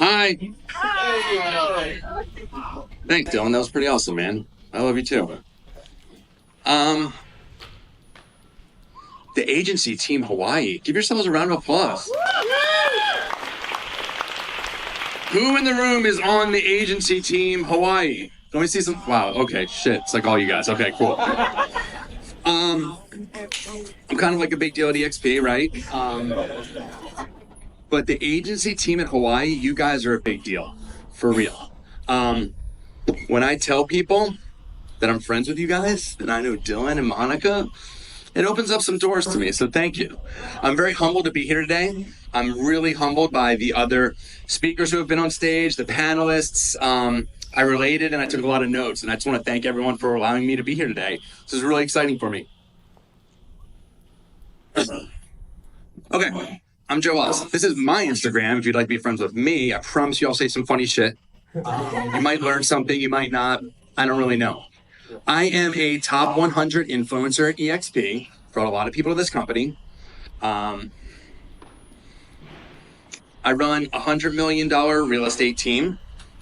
Hi. Thanks, Dylan. That was pretty awesome, man. I love you too. Um, the agency team Hawaii. Give yourselves a round of applause. Who in the room is on the agency team Hawaii? Let me see some. Wow. Okay. Shit. It's like all you guys. Okay. Cool. I'm kind of like a big deal at EXP, right? But the agency team at Hawaii, you guys are a big deal, for real. When I tell people that I'm friends with you guys, that I know Dylan and Monica, it opens up some doors to me, so thank you. I'm very humbled to be here today. I'm really humbled by the other speakers who have been on stage, the panelists. I related and I took a lot of notes, and I just want to thank everyone for allowing me to be here today. This is really exciting for me. Okay, I'm Joe Oz. This is my Instagram. If you'd like to be friends with me, I promise you I'll say some funny shit. You might learn something, you might not. I don't really know. I am a top 100 influencer at EXP for a lot of people at this company. I run a $100 million real estate team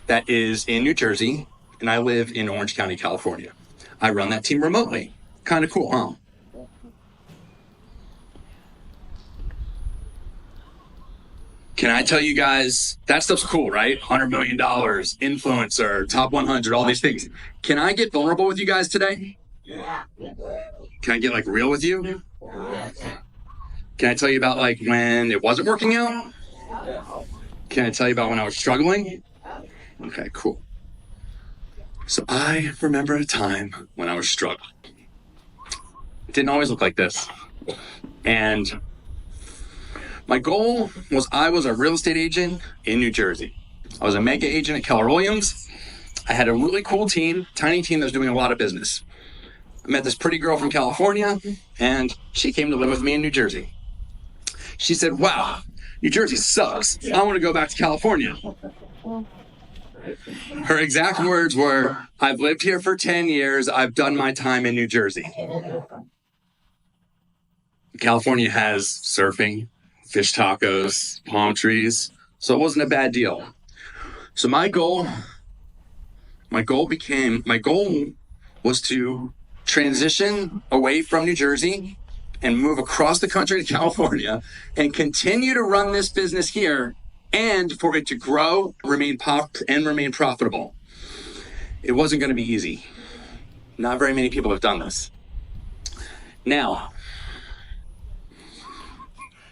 that is in New Jersey, and I live in Orange County, California. I run that team remotely. Kind of cool, huh? Can I tell you guys, that stuff's cool, right? $100 million, influencer, top 100, all these things. Can I get vulnerable with you guys today? Can I get like real with you? Can I tell you about like when it wasn't working out? Can I tell you about when I was struggling? Okay, cool. So I remember a time when I was struggling. It didn't always look like this. And my goal was I was a real estate agent in New Jersey. I was a mega agent at Keller Williams. I had a really cool team, tiny team that was doing a lot of business. I met this pretty girl from California, and she came to live with me in New Jersey. She said, wow, New Jersey sucks. I want to go back to California. Her exact words were, I've lived here for 10 years. I've done my time in New Jersey. California has surfing, fish tacos, palm trees, so it wasn't a bad deal. So my goal was to transition away from New Jersey and move across the country to California and continue to run this business here and for it to grow, remain profitable. It wasn't going to be easy. Not very many people have done this. Now,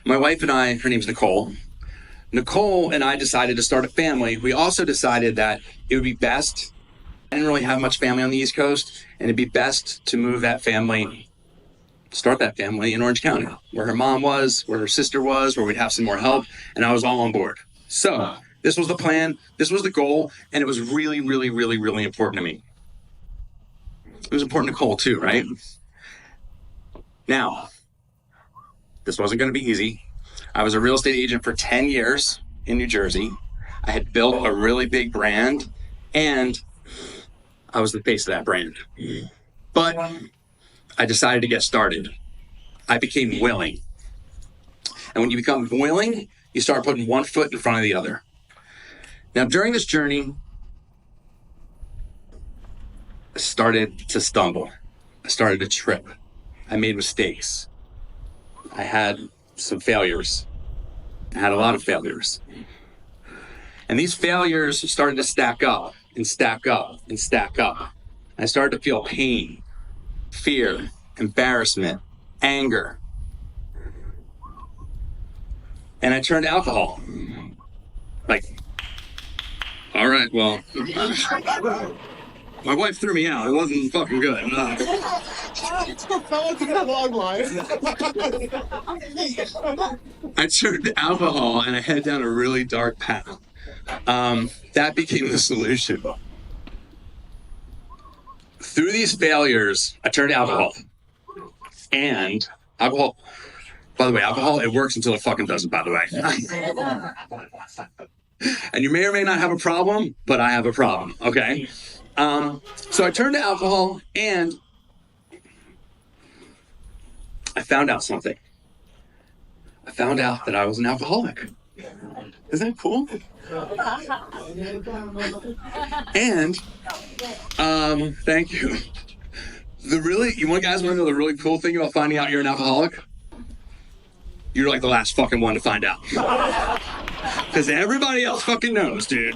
my wife and I, her name's Nicole. Nicole and I decided to start a family. We also decided that it would be best, I didn't really have much family on the East Coast, and it'd be best to move that family, start that family in Orange County, where her mom was, where her sister was, where we'd have some more help, and I was all on board. So this was the plan, this was the goal, and it was really, really, really, really important to me. It was important to Nicole too, right? Now, this wasn't going to be easy. I was a real estate agent for 10 years in New Jersey. I had built a really big brand, and I was the face of that brand. But I decided to get started. I became willing. And when you become willing, you start putting one foot in front of the other. Now, during this journey, I started to stumble. I started to trip. I made mistakes. I had some failures. I had a lot of failures. And these failures started to stack up and stack up and stack up. I started to feel pain, fear, embarrassment, anger. And I turned to alcohol. Like, all right, well, my wife threw me out. It wasn't fucking good. I turned to alcohol and I headed down a really dark path. That became the solution. Through these failures, I turned to alcohol. And alcohol, by the way, alcohol, it works until it fucking doesn't, by the way. And you may or may not have a problem, but I have a problem, okay? So I turned to alcohol and I found out something. I found out that I was an alcoholic. Isn't that cool? And thank you. You want guys want to know the really cool thing about finding out you're an alcoholic? You're like the last fucking one to find out. Because everybody else fucking knows, dude.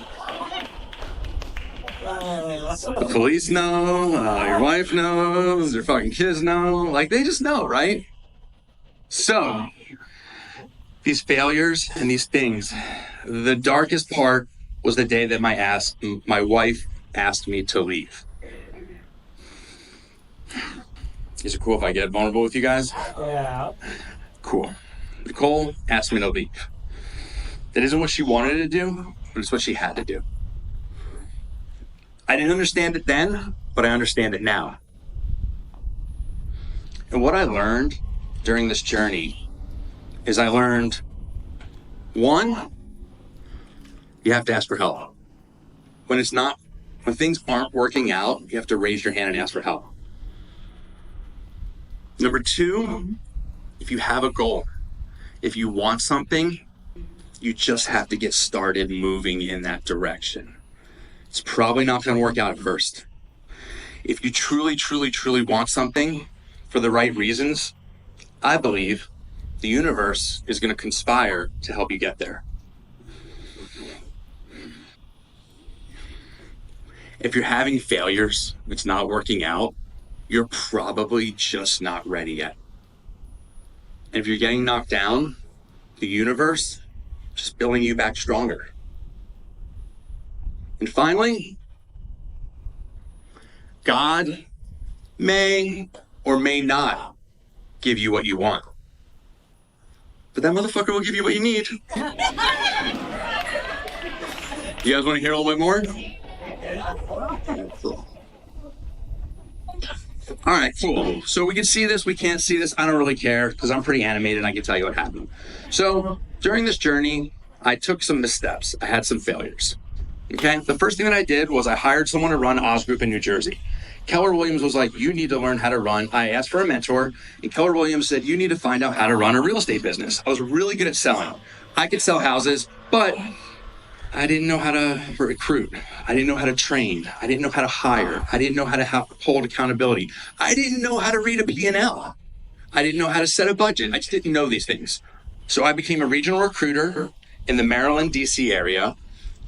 The police know, your wife knows, your fucking kids know. Like, they just know, right? So, these failures and these things, the darkest part was the day that my wife asked me to leave. Is it cool if I get vulnerable with you guys? Yeah. Cool. Nicole asked me to leave. That isn't what she wanted to do, but it's what she had to do. I didn't understand it then, but I understand it now. And what I learned during this journey is I learned, one, you have to ask for help. When things aren't working out, you have to raise your hand and ask for help. Number two, if you have a goal, if you want something, you just have to get started moving in that direction. It's probably not going to work out at first. If you truly, truly, truly want something for the right reasons, I believe the universe is going to conspire to help you get there. If you're having failures, if it's not working out, you're probably just not ready yet. And if you're getting knocked down, the universe is just building you back stronger. And finally, God may or may not give you what you want. But that motherfucker will give you what you need. You guys want to hear a little bit more? All right, cool. So we can see this, we can't see this. I don't really care because I'm pretty animated and I can tell you what happened. So during this journey, I took some missteps. I had some failures. Okay, the first thing that I did was I hired someone to run Oz Group in New Jersey. Keller Williams was like, you need to learn how to run. I asked for a mentor, and Keller Williams said, you need to find out how to run a real estate business. I was really good at selling. I could sell houses, but I didn't know how to recruit. I didn't know how to train. I didn't know how to hire. I didn't know how to hold accountability. I didn't know how to read a P&L. I didn't know how to set a budget. I just didn't know these things. So I became a regional recruiter in the Maryland, D.C. area.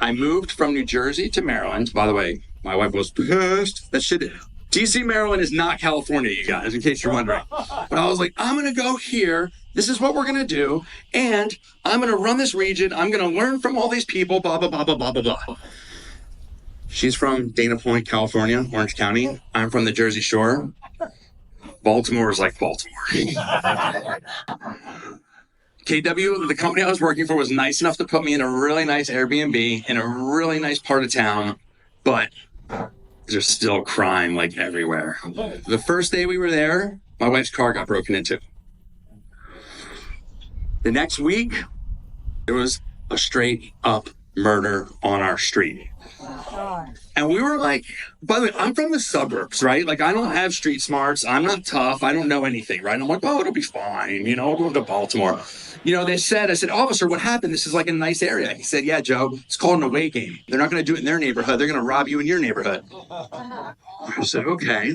I moved from New Jersey to Maryland. By the way, my wife was pissed. DC, Maryland is not California, you guys, in case you're wondering. But I was like, I'm going to go here. This is what we're going to do. And I'm going to run this region. I'm going to learn from all these people, blah, blah, blah, blah, blah, blah, blah. She's from Dana Point, California, Orange County. I'm from the Jersey Shore. Baltimore is like Baltimore. KW, the company I was working for, was nice enough to put me in a really nice Airbnb in a really nice part of town, but there's still crime like everywhere. The first day we were there, my wife's car got broken into. The next week, there was a straight up murder on our street. And we were like, by the way, I'm from the suburbs, right? Like, I don't have street smarts. I'm not tough. I don't know anything, right? I'm like, oh, it'll be fine. I'll go to Baltimore. I said, officer, what happened? This is like a nice area. He said, yeah, Joe, it's called an away game. They're not going to do it in their neighborhood. They're going to rob you in your neighborhood. I said, okay.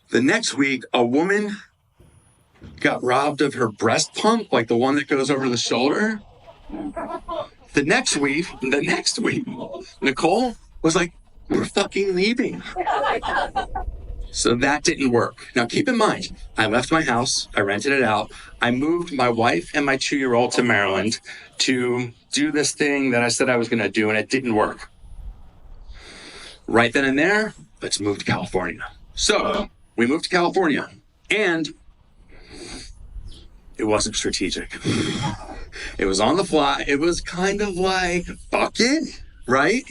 The next week, a woman got robbed of her breast pump, like the one that goes over the shoulder. The next week, Nicole was like, we're fucking leaving. So that didn't work. Now, keep in mind, I left my house. I rented it out. I moved my wife and my 2-year-old to Maryland to do this thing that I said I was going to do, and it didn't work. Right then and there, let's move to California. So we moved to California, and it wasn't strategic. It was on the fly. It was kind of like, fuck it, right?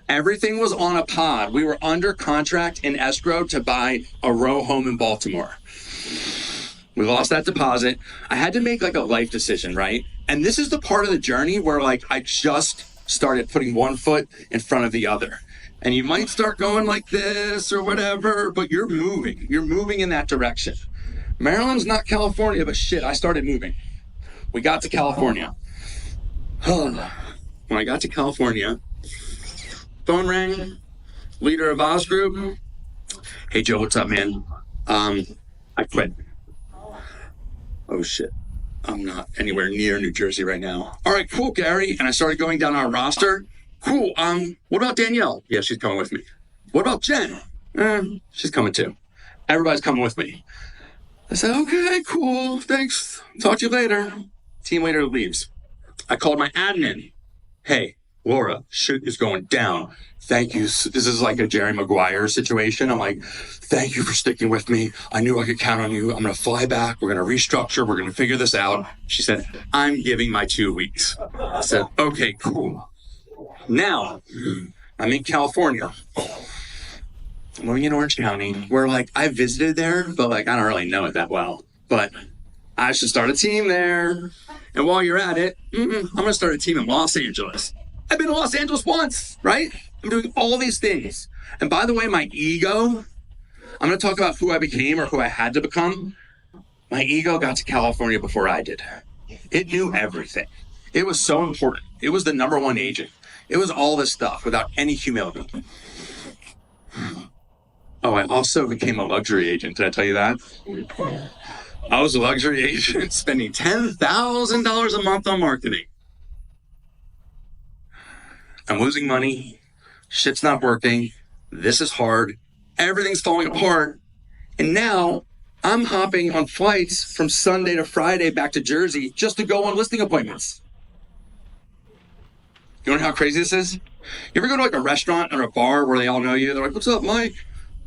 Everything was on a pod. We were under contract in escrow to buy a row home in Baltimore. We lost that deposit. I had to make like a life decision, right? And this is the part of the journey where like I just started putting one foot in front of the other. And you might start going like this or whatever, but you're moving. You're moving in that direction. Maryland's not California, but shit, I started moving. We got to California. When I got to California, phone rang, leader of Oz Group. Hey, Joe, what's up, man? I quit. Oh, shit. I'm not anywhere near New Jersey right now. All right, cool, Gary. And I started going down our roster. Cool. What about Danielle? Yeah, she's coming with me. What about Jen? She's coming too. Everybody's coming with me. I said, okay, cool. Thanks. Talk to you later. Team leader leaves. I called my admin. Hey, Laura, shit is going down. Thank you. This is like a Jerry Maguire situation. I'm like, thank you for sticking with me. I knew I could count on you. I'm going to fly back. We're going to restructure. We're going to figure this out. She said, I'm giving my 2 weeks. I said, okay, cool. Now, I'm in California. I'm living in Orange County, where like I visited there, but like I don't really know it that well. But I should start a team there. And while you're at it, I'm going to start a team in Los Angeles. I've been to Los Angeles once, right? I'm doing all these things. And by the way, my ego, I'm going to talk about who I became or who I had to become. My ego got to California before I did. It knew everything. It was so important. It was the number one agent. It was all this stuff without any humility. Oh, I also became a luxury agent. Did I tell you that? I was a luxury agent spending $10,000 a month on marketing. I'm losing money. Shit's not working. This is hard. Everything's falling apart. And now I'm hopping on flights from Sunday to Friday back to Jersey just to go on listing appointments. You know how crazy this is? You ever go to like a restaurant or a bar where they all know you? They're like, what's up, Mike?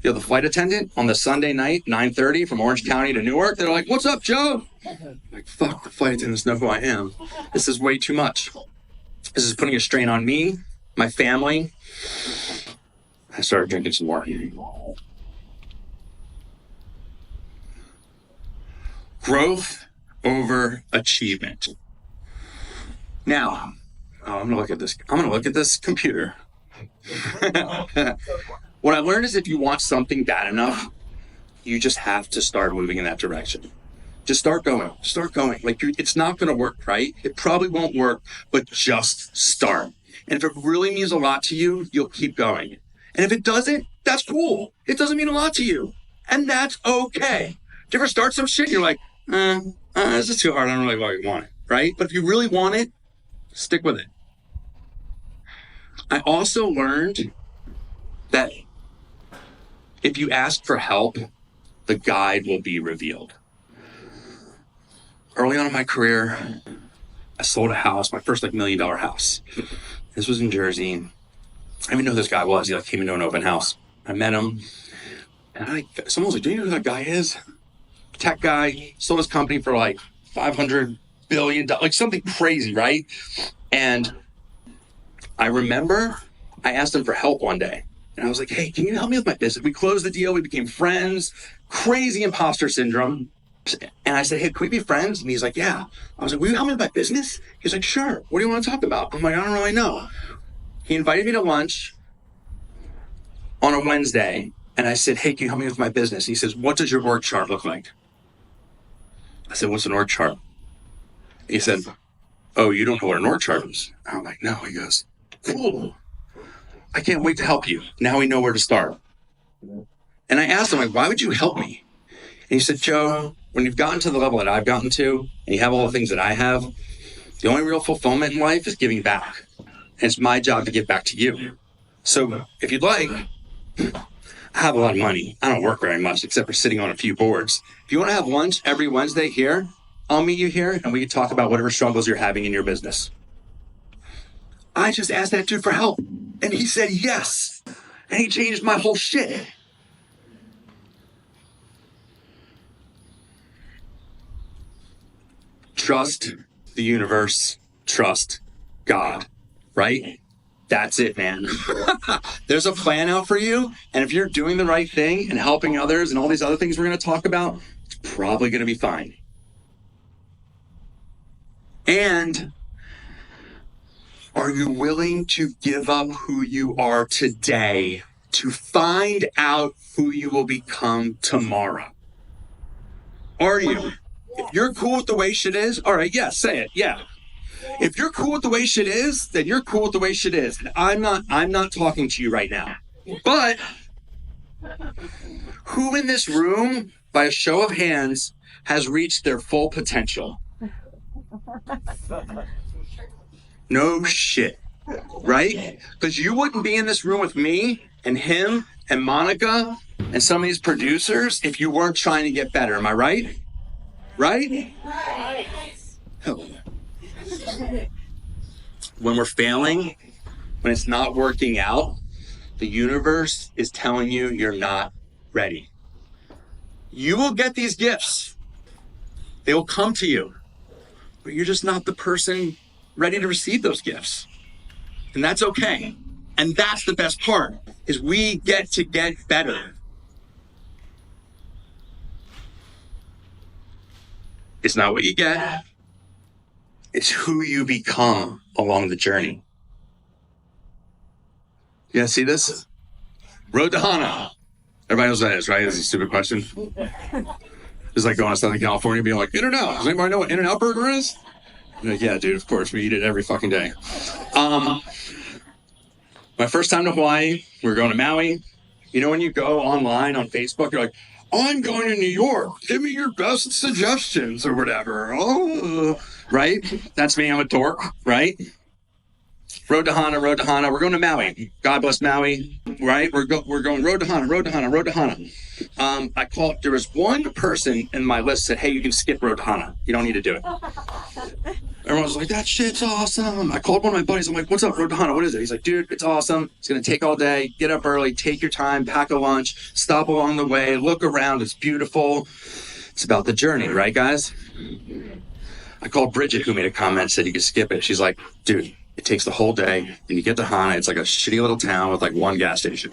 You know, the flight attendant on the Sunday night, 9:30 from Orange County to Newark. They're like, what's up, Joe? I'm like, fuck, the flight attendants know who I am. This is way too much. This is putting a strain on me, my family. I started drinking some more. Growth over achievement. Now, I'm going to look at this. I'm going to look at this computer. What I learned is if you want something bad enough, you just have to start moving in that direction. Just start going. Start going. Like it's not going to work, right? It probably won't work, but just start. And if it really means a lot to you, you'll keep going. And if it doesn't, that's cool. It doesn't mean a lot to you. And that's okay. Do you ever start some shit and you're like, this is too hard. I don't really want it, right? But if you really want it, stick with it. I also learned that if you ask for help, the guide will be revealed. Early on in my career, I sold a house, my first $1 million house. This was in Jersey. I didn't even know who this guy was. He came into an open house. I met him. And someone was like, do you know who that guy is? Tech guy, sold his company for like $500 billion, like something crazy, right? And I remember I asked him for help one day. And I was like, hey, can you help me with my business? We closed the deal. We became friends. Crazy imposter syndrome. And I said, hey, can we be friends? And he's like, yeah. I was like, will you help me with my business? He's like, sure. What do you want to talk about? I'm like, I don't really know. He invited me to lunch on a Wednesday. And I said, hey, can you help me with my business? He says, what does your org chart look like? I said, what's an org chart? He said, oh, you don't know what an org chart is? I'm like, no. He goes, cool. I can't wait to help you. Now we know where to start. And I asked him, like, why would you help me? And he said, Joe, when you've gotten to the level that I've gotten to, and you have all the things that I have, the only real fulfillment in life is giving back. And it's my job to give back to you. So if you'd like, I have a lot of money. I don't work very much except for sitting on a few boards. If you want to have lunch every Wednesday here, I'll meet you here and we can talk about whatever struggles you're having in your business. I just asked that dude for help and he said yes. And he changed my whole shit. Trust the universe, trust God, right? That's it, man. There's a plan out for you. And if you're doing the right thing and helping others and all these other things we're going to talk about, it's probably going to be fine. And are you willing to give up who you are today to find out who you will become tomorrow? Are you? If you're cool with the way shit is, all right, yeah, say it, yeah. If you're cool with the way shit is, then you're cool with the way shit is. And I'm not talking to you right now. But who in this room, by a show of hands, has reached their full potential? No shit, right? Because you wouldn't be in this room with me and him and Monica and some of these producers if you weren't trying to get better. Am I right? Right? Oh. When we're failing, when it's not working out, the universe is telling you you're not ready. You will get these gifts. They will come to you, but you're just not the person ready to receive those gifts. And that's okay. And that's the best part, is we get to get better. It's not what you get. It's who you become along the journey. You guys see this? Road to Hana. Everybody knows what that is, right? That's a stupid question. It's like going to Southern California and being like, In-N-Out. Does anybody know what In-N-Out burger is? Like, yeah, dude, of course. We eat it every fucking day. My first time to Hawaii, we were going to Maui. You know, when you go online on Facebook, you're like, I'm going to New York. Give me your best suggestions or whatever. Oh, right? That's me. I'm a dork, right? Road to Hana. We're going to Maui. God bless Maui, right? We're going road to Hana. There was one person in my list that said, hey, you can skip road to Hana. You don't need to do it. Everyone was like, that shit's awesome. I called one of my buddies. I'm like, what's up, road to Hana? What is it? He's like, dude, it's awesome. It's going to take all day. Get up early. Take your time. Pack a lunch. Stop along the way. Look around. It's beautiful. It's about the journey, right, guys? I called Bridget, who made a comment, said you could skip it. She's like, dude, it takes the whole day, and you get to Hana. It's like a shitty little town with like one gas station.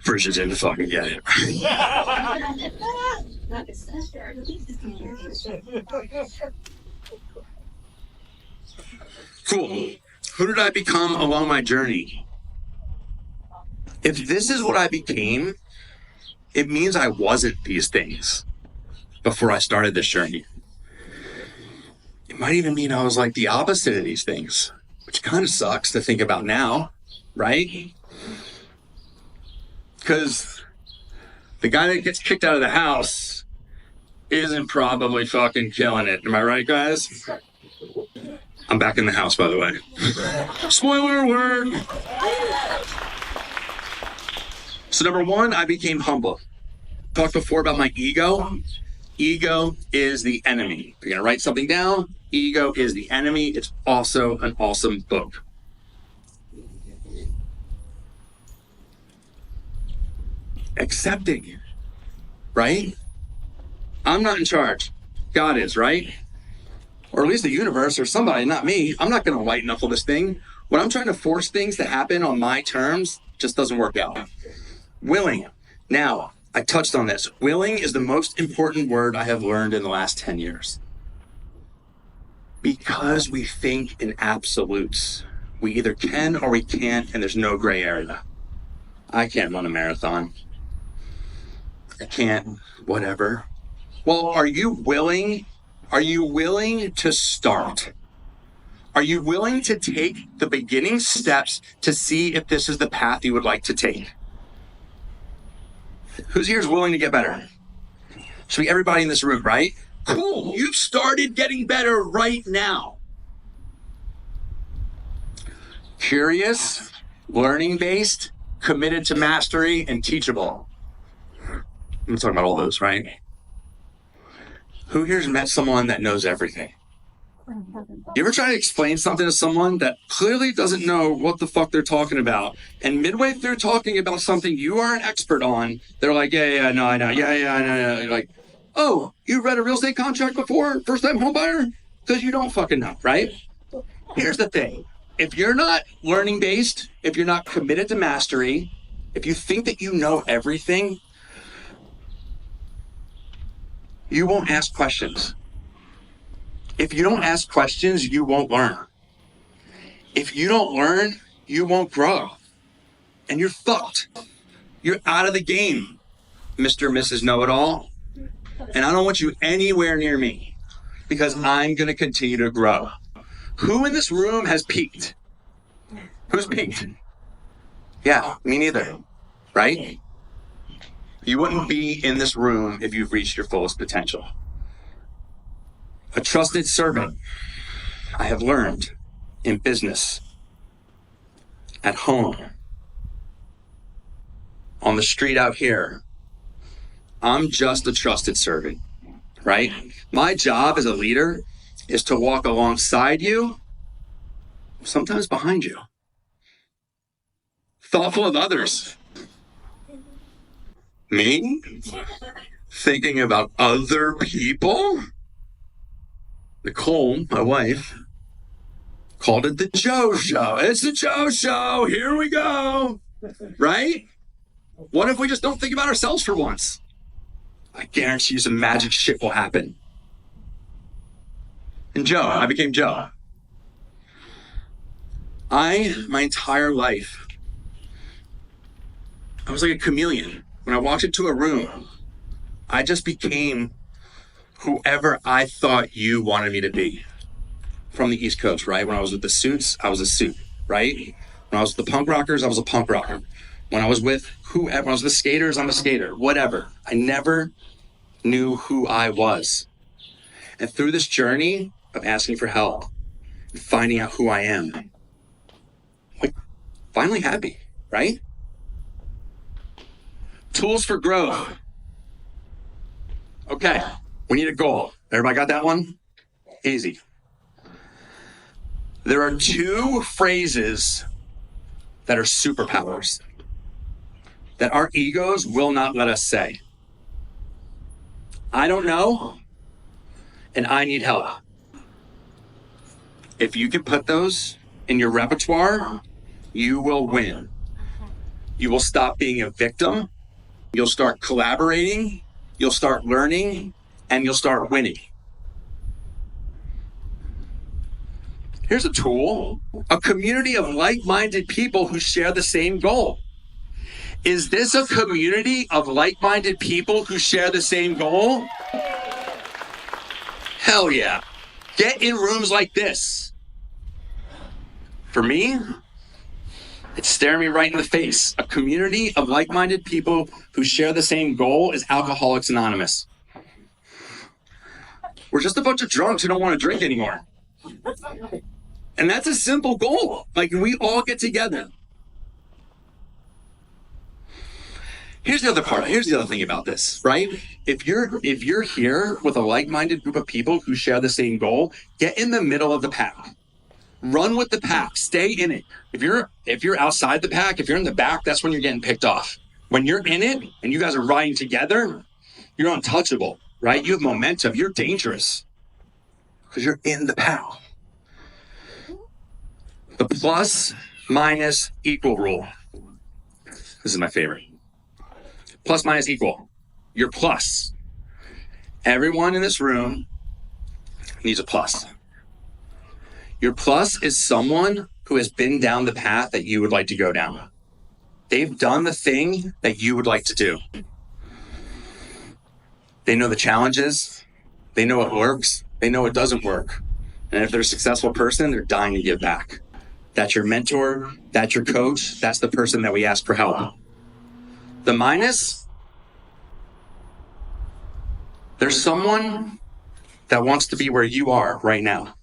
Bridget didn't fucking get it. Cool. Who did I become along my journey? If this is what I became, it means I wasn't these things before I started this journey. It might even mean I was like the opposite of these things, which kind of sucks to think about now, right? Because the guy that gets kicked out of the house isn't probably fucking killing it. Am I right, guys? I'm back in the house, by the way. Spoiler alert! So number one, I became humble. Talked before about my ego. Ego is the enemy. If you're gonna write something down, ego is the enemy. It's also an awesome book. Accepting, right? I'm not in charge. God is, right? Or at least the universe or somebody, not me. I'm not gonna white knuckle this thing. When I'm trying to force things to happen on my terms, it just doesn't work out. Willing. Now, I touched on this. Willing is the most important word I have learned in the last 10 years. Because we think in absolutes. We either can or we can't, and there's no gray area. I can't run a marathon. I can't, whatever. Well, are you willing? Are you willing to start? Are you willing to take the beginning steps to see if this is the path you would like to take? Who's here is willing to get better? Should be everybody in this room, right? Cool, you've started getting better right now. Curious, learning-based, committed to mastery, and teachable. I'm talking about all those, right? Who here's met someone that knows everything? You ever try to explain something to someone that clearly doesn't know what the fuck they're talking about, and midway through talking about something you are an expert on, they're like, yeah, no, I know, yeah, I know. You're like, oh, you read a real estate contract before, first-time home buyer? Because you don't fucking know, right? Here's the thing. If you're not learning-based, if you're not committed to mastery, if you think that you know everything, you won't ask questions. If you don't ask questions, you won't learn. If you don't learn, you won't grow. And you're fucked. You're out of the game. Mr. and Mrs. Know-It-All, and I don't want you anywhere near me because I'm going to continue to grow. Who in this room has peaked? Who's peaked? Yeah, me neither, right? You wouldn't be in this room if you've reached your fullest potential. A trusted servant, I have learned in business, at home, on the street out here. I'm just a trusted servant, right? My job as a leader is to walk alongside you, sometimes behind you. Thoughtful of others. Me? Thinking about other people? Nicole, my wife, called it the Joe Show. It's the Joe Show. Here we go. Right? What if we just don't think about ourselves for once? I guarantee you some magic shit will happen. And Joe, I became Joe. My entire life, I was like a chameleon. When I walked into a room, I just became whoever I thought you wanted me to be. From the East Coast, right? When I was with the Suits, I was a suit, right? When I was with the punk rockers, I was a punk rocker. When I was with whoever, when I was with the skaters, I'm a skater, whatever. I never knew who I was. And through this journey of asking for help, and finding out who I am, I'm like, finally happy, right? Tools for growth. Okay, we need a goal. Everybody got that one? Easy. There are two phrases that are superpowers that our egos will not let us say. I don't know, and I need help. If you can put those in your repertoire, you will win. You will stop being a victim. You'll start collaborating. You'll start learning, and you'll start winning. Here's a tool, a community of like-minded people who share the same goal. Is this a community of like-minded people who share the same goal? Hell yeah. Get in rooms like this. For me, it's staring me right in the face. A community of like-minded people who share the same goal is Alcoholics Anonymous. We're just a bunch of drunks who don't want to drink anymore. And that's a simple goal. Like, we all get together. Here's the other part. Here's the other thing about this, right? If you're here with a like-minded group of people who share the same goal, get in the middle of the pack. Run with the pack. Stay in it. If you're outside the pack, if you're in the back, that's when you're getting picked off. When you're in it and you guys are riding together, you're untouchable, right? You have momentum. You're dangerous because you're in the pack. The plus, minus, equal rule. This is my favorite. Plus, minus, equal. Your plus. Everyone in this room needs a plus. Your plus is someone who has been down the path that you would like to go down. They've done the thing that you would like to do. They know the challenges. They know what works. They know what doesn't work. And if they're a successful person, they're dying to give back. That's your mentor. That's your coach. That's the person that we ask for help. The minus, there's someone that wants to be where you are right now.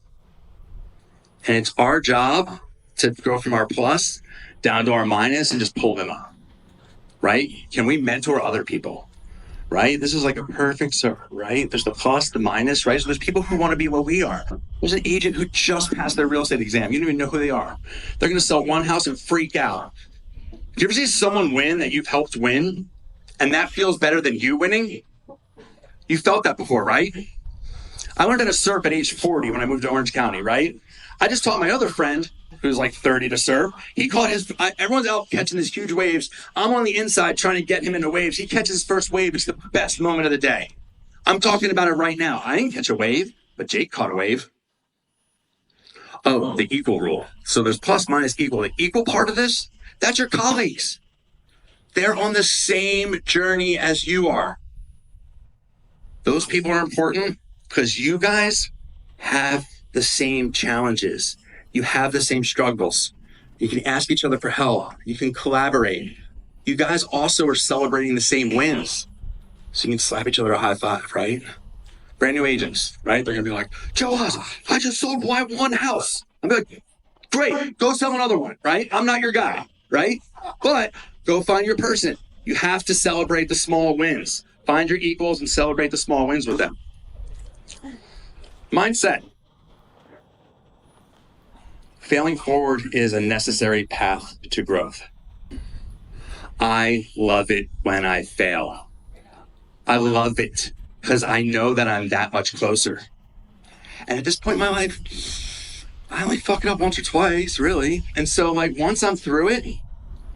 And it's our job to go from our plus down to our minus and just pull them up, right? Can we mentor other people, right? This is like a perfect circle, right? There's the plus, the minus, right? So there's people who want to be what we are. There's an agent who just passed their real estate exam. You don't even know who they are. They're going to sell one house and freak out. Do you ever see someone win that you've helped win and that feels better than you winning? You felt that before, right? I learned how to surf at age 40 when I moved to Orange County, right? I just taught my other friend, who's like 30, to surf. He caught everyone's out catching these huge waves. I'm on the inside trying to get him into waves. He catches his first wave. It's the best moment of the day. I'm talking about it right now. I didn't catch a wave, but Jake caught a wave. Oh, the equal rule. So there's plus, minus, equal. The equal part of this, that's your colleagues. They're on the same journey as you are. Those people are important because you guys have the same challenges. You have the same struggles. You can ask each other for help. You can collaborate. You guys also are celebrating the same wins. So you can slap each other a high five, right? Brand new agents, right? They're going to be like, Joe Haas, I just sold my one house. I'm like, great, go sell another one, right? I'm not your guy, right? But go find your person. You have to celebrate the small wins. Find your equals and celebrate the small wins with them. Mindset. Failing forward is a necessary path to growth. I love it when I fail. I love it because I know that I'm that much closer. And at this point in my life, I only fuck it up once or twice, really. And so, like, once I'm through it,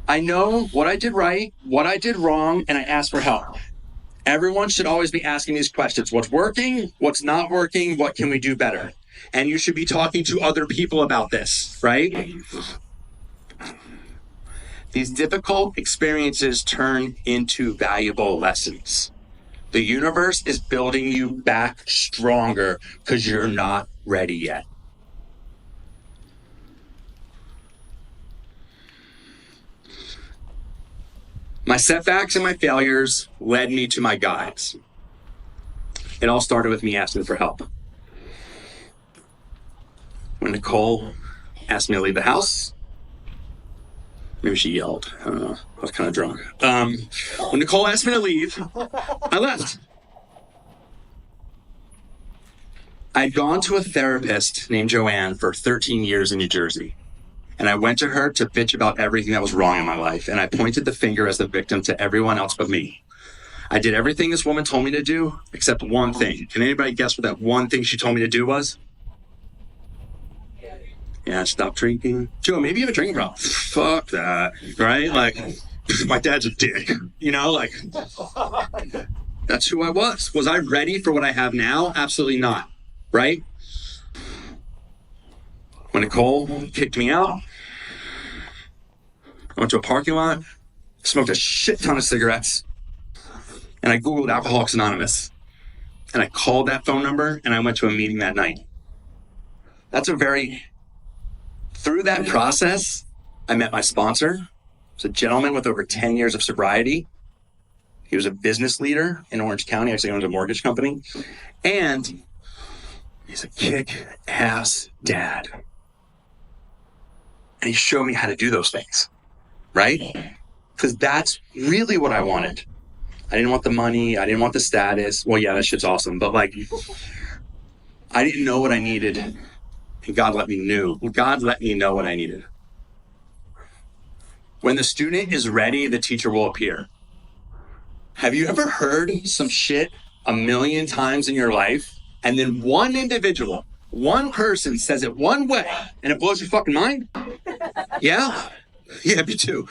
I know what I did right, what I did wrong, and I ask for help. Everyone should always be asking these questions. What's working? What's not working? What can we do better? And you should be talking to other people about this, right? These difficult experiences turn into valuable lessons. The universe is building you back stronger because you're not ready yet. My setbacks and my failures led me to my guides. It all started with me asking for help. When Nicole asked me to leave the house, maybe she yelled. I don't know. I was kind of drunk. When Nicole asked me to leave, I left. I'd gone to a therapist named Joanne for 13 years in New Jersey. And I went to her to bitch about everything that was wrong in my life. And I pointed the finger as the victim to everyone else but me. I did everything this woman told me to do, except one thing. Can anybody guess what that one thing she told me to do was? Yeah, stop drinking. Joe, maybe you have a drinking problem. Fuck that, right? Like, my dad's a dick, you know? Like, that's who I was. Was I ready for what I have now? Absolutely not, right? When Nicole kicked me out, I went to a parking lot, smoked a shit ton of cigarettes, and I Googled Alcoholics Anonymous. And I called that phone number, and I went to a meeting that night. Through that process, I met my sponsor. It's a gentleman with over 10 years of sobriety. He was a business leader in Orange County, actually owns a mortgage company. And he's a kick-ass dad. And he showed me how to do those things, right? Because that's really what I wanted. I didn't want the money. I didn't want the status. Well, yeah, that shit's awesome. But like, I didn't know what I needed. And God let me know what I needed. When the student is ready, the teacher will appear. Have you ever heard some shit a million times in your life, and then one individual, one person says it one way, and it blows your fucking mind? Yeah? Yeah, me too.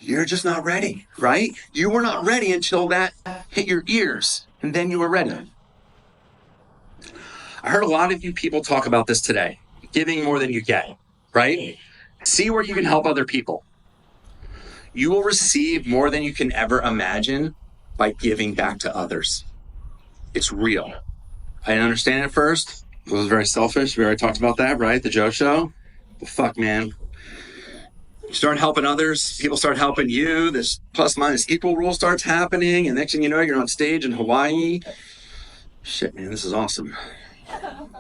You're just not ready, right? You were not ready until that hit your ears, and then you were ready. I heard a lot of you people talk about this today. Giving more than you get, right? See where you can help other people. You will receive more than you can ever imagine by giving back to others. It's real. I didn't understand it at first. It was very selfish. We already talked about that, right? The Joe Show. But fuck, man. You start helping others, people start helping you. This plus minus equal rule starts happening. And next thing you know, you're on stage in Hawaii. Shit, man, this is awesome. I'm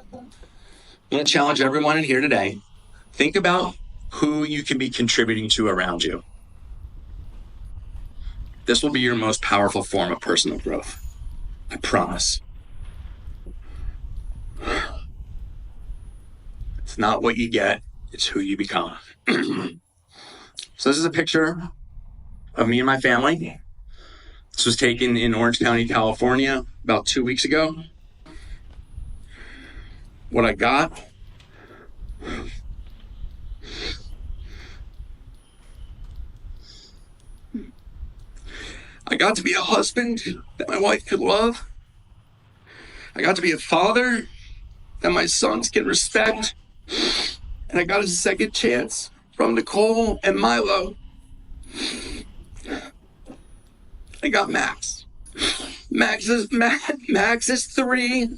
going to challenge everyone in here today. Think about who you can be contributing to around you. This will be your most powerful form of personal growth. I promise. It's not what you get, it's who you become. So this is a picture of me and my family. This was taken in Orange County, California, about 2 weeks ago. What I got, I got to be a husband that my wife could love. I got to be a father that my sons can respect. And I got a second chance from Nicole and Milo, I got Max. Max is 3.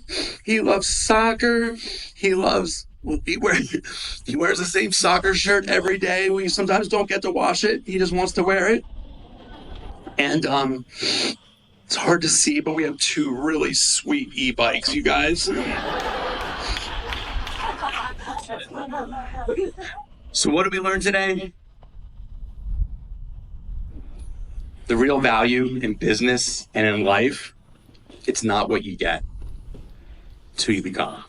He loves soccer. He wears the same soccer shirt every day. We sometimes don't get to wash it. He just wants to wear it. And it's hard to see, but we have 2 really sweet e-bikes, you guys. So what did we learn today? The real value in business and in life, it's not what you get, it's who you become.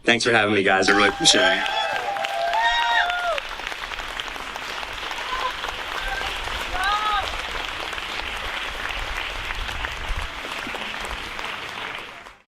Thanks for having me, guys. I really appreciate it.